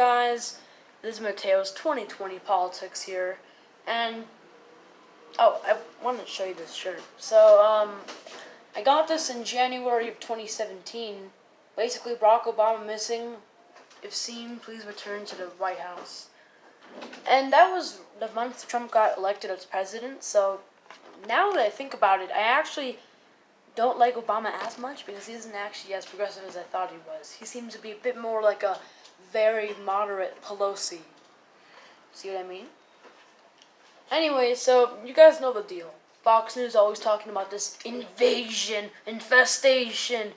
guys? This is Mateo's 2020 Politics here, and I wanted to show you this shirt. So, I got this in January of 2017. Basically, Barack Obama missing. If seen, please return to the White House. And that was the month Trump got elected as president, so now that I think about it, I actually don't like Obama as much because he isn't actually as progressive as I thought he was. He seems to be a bit more like a very moderate Pelosi. See what I mean? Anyway, so you guys know the deal. Fox News always talking about this invasion, infestation.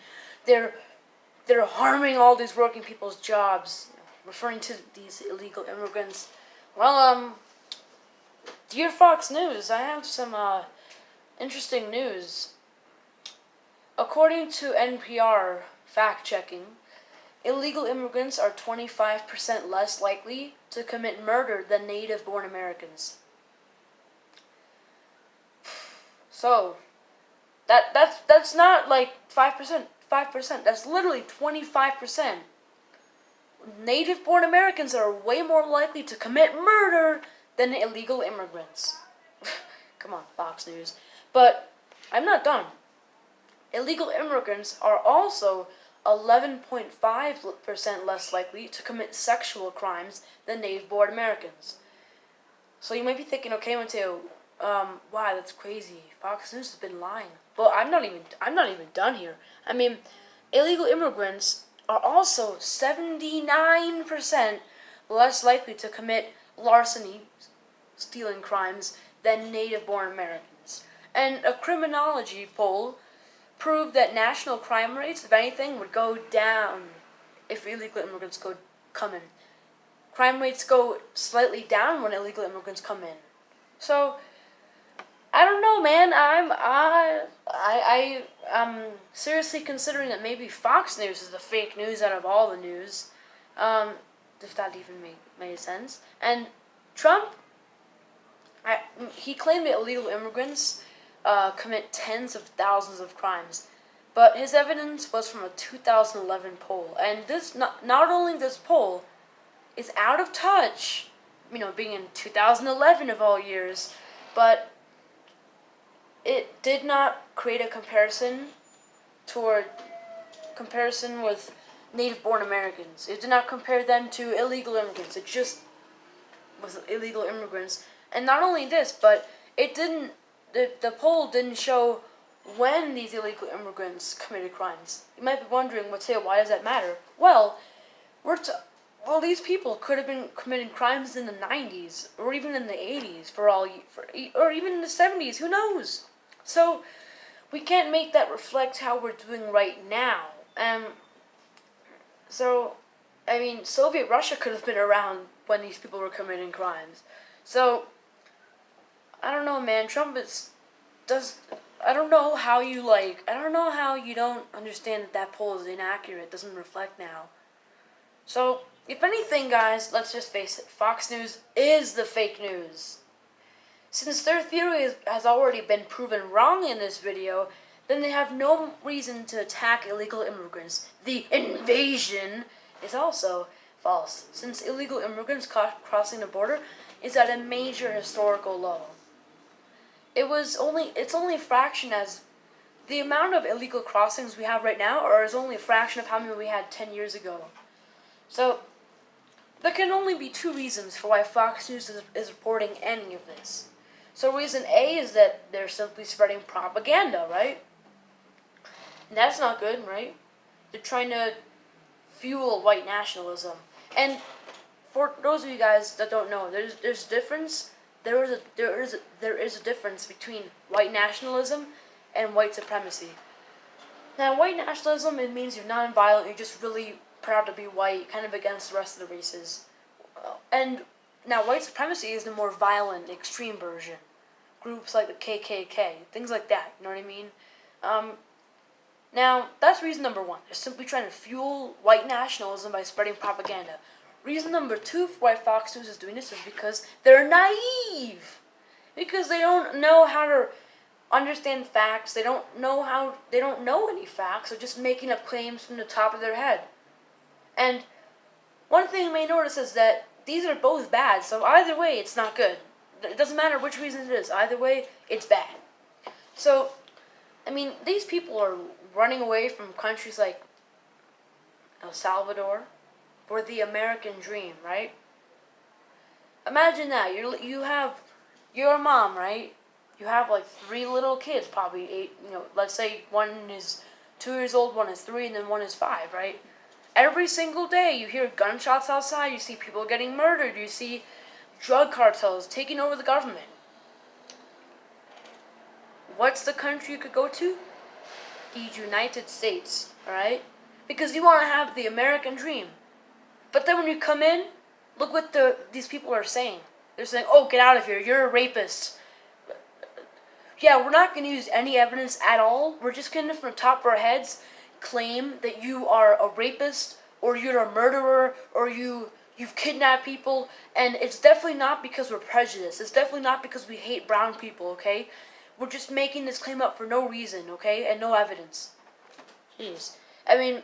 They're harming all these working people's jobs, referring to these illegal immigrants. Well, dear Fox News, I have some interesting news. According to NPR fact-checking, illegal immigrants are 25% less likely to commit murder than native-born Americans. So, that's not like 5%. 5%. That's literally 25%. Native-born Americans are way more likely to commit murder than illegal immigrants. Come on, Fox News. But I'm not done. Illegal immigrants are also 11.5% less likely to commit sexual crimes than native-born Americans. So you might be thinking, okay, Mateo, wow, that's crazy. Fox News has been lying. But I'm not even done here. I mean, illegal immigrants are also 79% less likely to commit larceny, stealing crimes, than native-born Americans. And a criminology poll proved that national crime rates, if anything, would go down if illegal immigrants come in. Crime rates go slightly down when illegal immigrants come in. So, I don't know, man. I'm seriously considering that maybe Fox News is the fake news out of all the news. If that even made sense. And Trump, he claimed that illegal immigrants commit tens of thousands of crimes, but his evidence was from a 2011 poll, and this not only this poll is out of touch, being in 2011 of all years, but it did not create a comparison with native-born Americans. It did not compare them to illegal immigrants. It just was illegal immigrants, and not only this, but it didn't. The poll didn't show when these illegal immigrants committed crimes. You might be wondering, Mateo, why does that matter? Well, these people could have been committing crimes in the 90s, or even in the 80s, or even in the 70s. Who knows? So we can't make that reflect how we're doing right now. Soviet Russia could have been around when these people were committing crimes. So I don't know, man. Trump I don't know how you don't understand that poll is inaccurate, doesn't reflect now. So, if anything, guys, let's just face it, Fox News is the fake news. Since their theory has already been proven wrong in this video, then they have no reason to attack illegal immigrants. The invasion is also false, since illegal immigrants crossing the border is at a major historical low. It's only a fraction as the amount of illegal crossings we have right now is only a fraction of how many we had 10 years ago. So, there can only be two reasons for why Fox News is reporting any of this. So reason A is that they're simply spreading propaganda, right? And that's not good, right? They're trying to fuel white nationalism. And for those of you guys that don't know, there's a difference. There is a difference between white nationalism and white supremacy. Now, white nationalism, it means you're non-violent, you're just really proud to be white, kind of against the rest of the races. And now, white supremacy is the more violent, extreme version. Groups like the KKK, things like that. You know what I mean? Now, that's reason number one. They're simply trying to fuel white nationalism by spreading propaganda. Reason number two for why Fox News is doing this is because they're naive. Because they don't know how to understand facts. They don't know any facts. They're just making up claims from the top of their head. And one thing you may notice is that these are both bad, so either way, it's not good. It doesn't matter which reason it is. Either way, it's bad. So, I mean, these people are running away from countries like El Salvador for the American dream, right? Imagine that. You have your mom, right? You have like 3 little kids, probably 8. Let's say one is 2 years old, one is 3, and then one is 5, right? Every single day, you hear gunshots outside. You see people getting murdered. You see drug cartels taking over the government. What's the country you could go to? The United States, alright? Because you want to have the American dream. But then when you come in, look what these people are saying. They're saying, oh, get out of here, you're a rapist. Yeah, we're not going to use any evidence at all. We're just going to, from the top of our heads, claim that you are a rapist, or you're a murderer, or you've kidnapped people, and it's definitely not because we're prejudiced. It's definitely not because we hate brown people, okay? We're just making this claim up for no reason, okay? And no evidence. Jeez. I mean,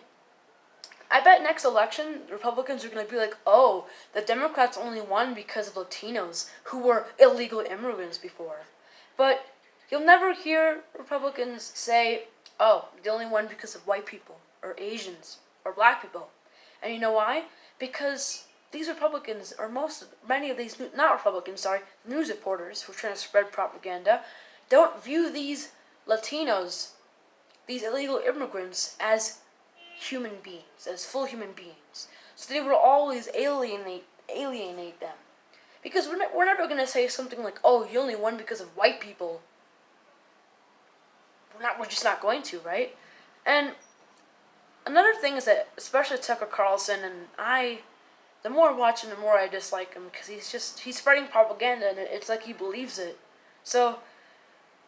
I bet next election, Republicans are going to be like, oh, the Democrats only won because of Latinos who were illegal immigrants before. But you'll never hear Republicans say, oh, they only won because of white people, or Asians, or black people. And you know why? Because these Republicans, or many of these, not Republicans, sorry, news reporters who are trying to spread propaganda, don't view these Latinos, these illegal immigrants, as human beings, as full human beings. So they will always alienate them. Because we're never going to say something like, oh, you only won because of white people. We're just not going to, right? And another thing is that, especially Tucker Carlson, and the more I watch him, the more I dislike him, because he's spreading propaganda, and it's like he believes it. So,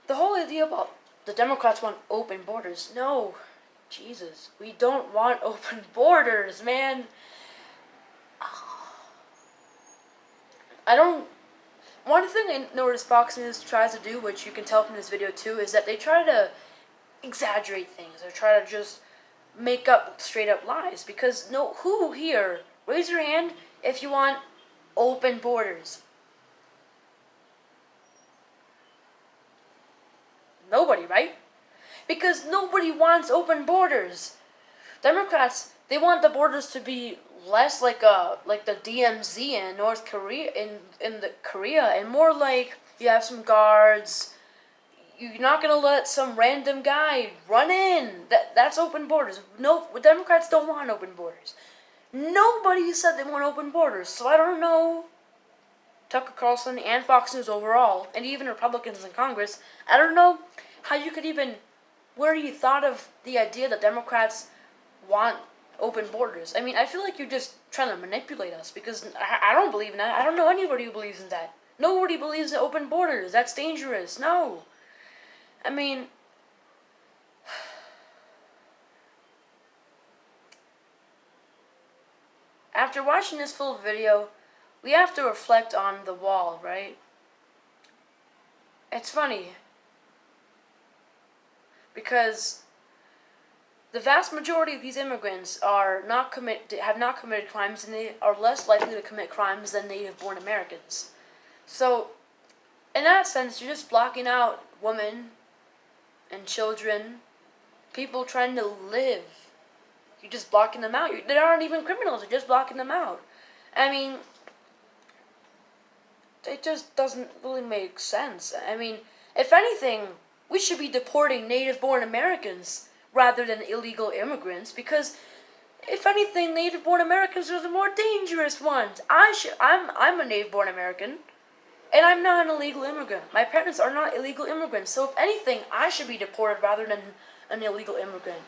the whole idea about the Democrats want open borders, no, Jesus, we don't want open borders, man. One thing I noticed Fox News tries to do, which you can tell from this video too, is that they try to exaggerate things, or try to just make up straight up lies, because who here, raise your hand if you want open borders. Nobody, right? Because nobody wants open borders. Democrats, they want the borders to be less like the DMZ in North Korea, in the Korea, and more like you have some guards. You're not gonna let some random guy run in. That's open borders. No, Democrats don't want open borders. Nobody said they want open borders, so I don't know. Tucker Carlson and Fox News overall, and even Republicans in Congress, I don't know how you could even, where you thought of the idea that Democrats want open borders. I mean, I feel like you're just trying to manipulate us, because I don't believe in that. I don't know anybody who believes in that. Nobody believes in open borders. That's dangerous. No. I mean, after watching this full video, we have to reflect on the wall, right? It's funny, because the vast majority of these immigrants have not committed crimes, and they are less likely to commit crimes than native-born Americans. So, in that sense, you're just blocking out women and children, people trying to live. You're just blocking them out. They aren't even criminals. You're just blocking them out. I mean, it just doesn't really make sense. I mean, if anything, we should be deporting native-born Americans rather than illegal immigrants, because if anything, native-born Americans are the more dangerous ones. I'm a native-born American, and I'm not an illegal immigrant. My parents are not illegal immigrants, so if anything, I should be deported rather than an illegal immigrant.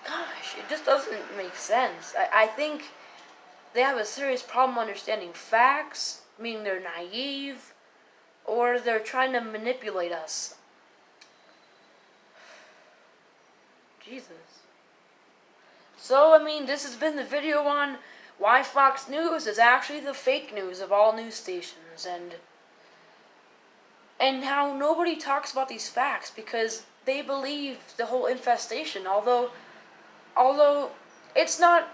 Gosh, it just doesn't make sense. I think they have a serious problem understanding facts, meaning they're naive, or they're trying to manipulate us. Jesus. So, I mean, this has been the video on why Fox News is actually the fake news of all news stations, and how nobody talks about these facts because they believe the whole infestation, although it's not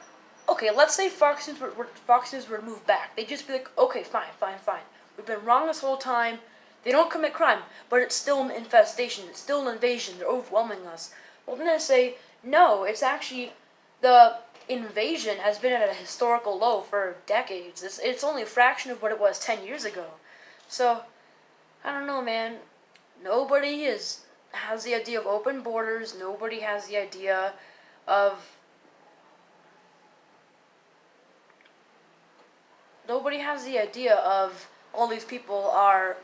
okay, let's say Fox News were to move back. They'd just be like, okay, fine, fine, fine. We've been wrong this whole time. They don't commit crime, but it's still an infestation. It's still an invasion. They're overwhelming us. Well, then they say, no, it's actually the invasion has been at a historical low for decades. It's only a fraction of what it was 10 years ago. So, I don't know, man. Nobody has the idea of open borders. Nobody has the idea of all these people are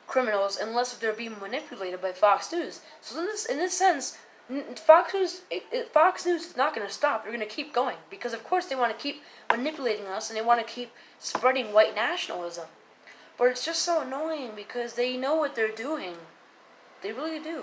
criminals unless they're being manipulated by Fox News. So in this sense, Fox News is not going to stop. They're going to keep going because of course they want to keep manipulating us and they want to keep spreading white nationalism. But it's just so annoying because they know what they're doing. They really do.